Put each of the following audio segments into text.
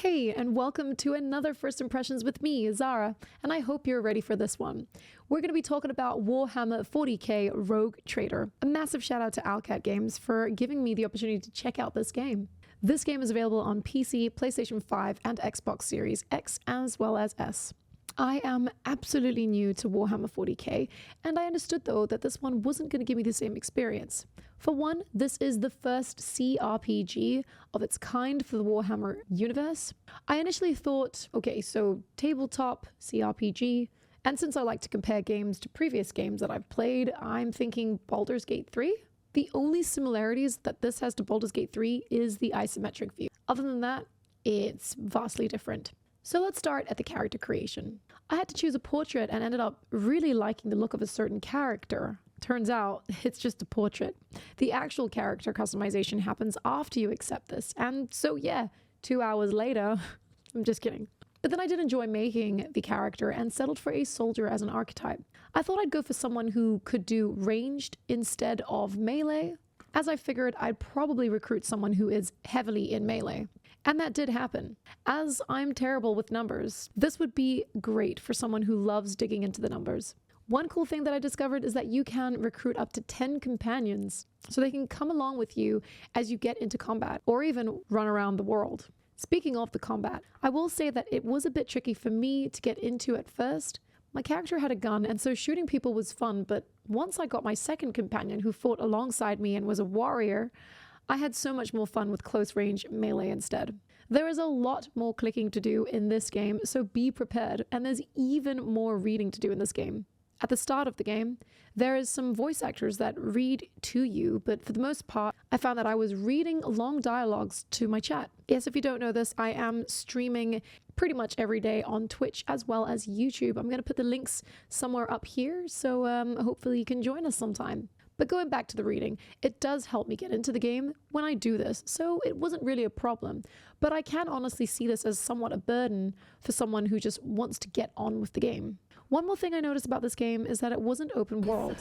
Hey, and welcome to another First Impressions with me, Zara, and I hope you're ready for this one. We're going to be talking about Warhammer 40k Rogue Trader. A massive shout out to Owlcat Games for giving me the opportunity to check out this game. This game is available on PC, PlayStation 5, and Xbox Series X as well as S. I am absolutely new to Warhammer 40k, and I understood though that this one wasn't going to give me the same experience. For one, this is the first CRPG of its kind for the Warhammer universe. I initially thought, okay, so tabletop, CRPG, and since I like to compare games to previous games that I've played, I'm thinking Baldur's Gate 3? The only similarities that this has to Baldur's Gate 3 is the isometric view. Other than that, it's vastly different. So let's start at the character creation. I had to choose a portrait and ended up really liking the look of a certain character. Turns out it's just a portrait. The actual character customization happens after you accept this. And so yeah, 2 hours later, I'm just kidding. But then I did enjoy making the character and settled for a soldier as an archetype. I thought I'd go for someone who could do ranged instead of melee, as I figured I'd probably recruit someone who is heavily in melee. And that did happen. As I'm terrible with numbers, this would be great for someone who loves digging into the numbers. One cool thing that I discovered is that you can recruit up to 10 companions, so they can come along with you as you get into combat, or even run around the world. Speaking of the combat, I will say that it was a bit tricky for me to get into at first. My character had a gun, and so shooting people was fun, but once I got my second companion who fought alongside me and was a warrior, I had so much more fun with close range melee instead. There is a lot more clicking to do in this game, so be prepared, and there's even more reading to do in this game. At the start of the game, there is some voice actors that read to you, but for the most part, I found that I was reading long dialogues to my chat. Yes, if you don't know this, I am streaming pretty much every day on Twitch as well as YouTube. I'm going to put the links somewhere up here, so hopefully you can join us sometime. But going back to the reading, it does help me get into the game when I do this, so it wasn't really a problem. But I can honestly see this as somewhat a burden for someone who just wants to get on with the game. One more thing I noticed about this game is that it wasn't open world.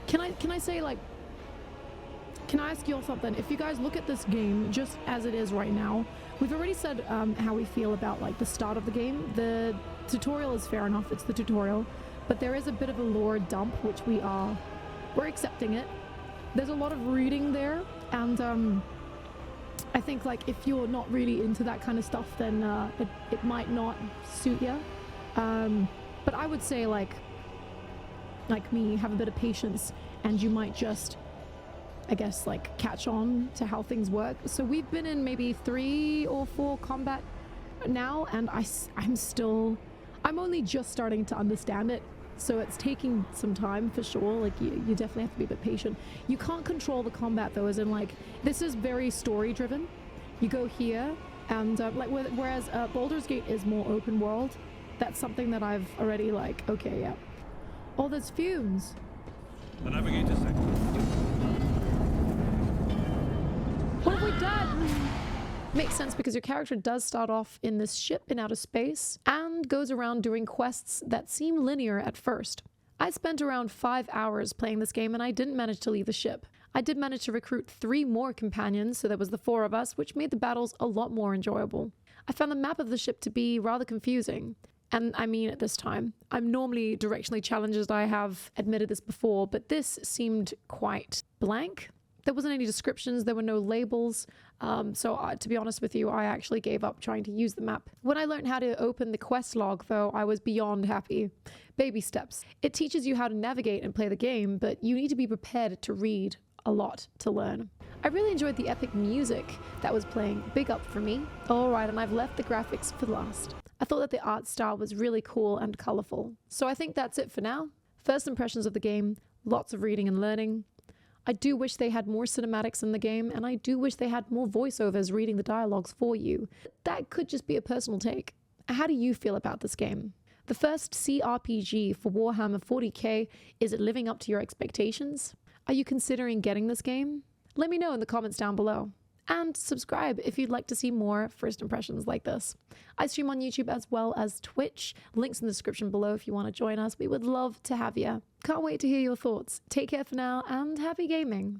Can I say, like, can I ask you all something? If you guys look at this game just as it is right now, we've already said how we feel about like the start of the game. The tutorial is fair enough, it's the tutorial, but there is a bit of a lore dump, which we're accepting it. There's a lot of reading there, and I think like if you're not really into that kind of stuff, then it might not suit you. But I would say like me, have a bit of patience, and you might just, I guess, like catch on to how things work. So we've been in maybe 3 or 4 combat now, and I'm only just starting to understand it. So it's taking some time for sure. Like you definitely have to be a bit patient. You can't control the combat though, as in like, this is very story driven. You go here and whereas Baldur's Gate is more open world. That's something that I've already like, okay, yeah. Oh, there's fumes. The navigator sector. What have we done? Makes sense because your character does start off in this ship in outer space and goes around doing quests that seem linear at first. I spent around 5 hours playing this game and I didn't manage to leave the ship. I did manage to recruit 3 more companions, so there was the 4 of us, which made the battles a lot more enjoyable. I found the map of the ship to be rather confusing. And I mean at this time. I'm normally directionally challenged, as I have admitted this before, but this seemed quite blank. There wasn't any descriptions, there were no labels, so to be honest with you, I actually gave up trying to use the map. When I learned how to open the quest log though, I was beyond happy. Baby steps. It teaches you how to navigate and play the game, but you need to be prepared to read a lot to learn. I really enjoyed the epic music that was playing. Big up for me. Alright, and I've left the graphics for last. I thought that the art style was really cool and colorful. So I think that's it for now. First impressions of the game, lots of reading and learning. I do wish they had more cinematics in the game, and I do wish they had more voiceovers reading the dialogues for you. That could just be a personal take. How do you feel about this game? The first CRPG for Warhammer 40k, is it living up to your expectations? Are you considering getting this game? Let me know in the comments down below. And subscribe if you'd like to see more first impressions like this. I stream on YouTube as well as Twitch. Links in the description below if you want to join us. We would love to have you. Can't wait to hear your thoughts. Take care for now and happy gaming.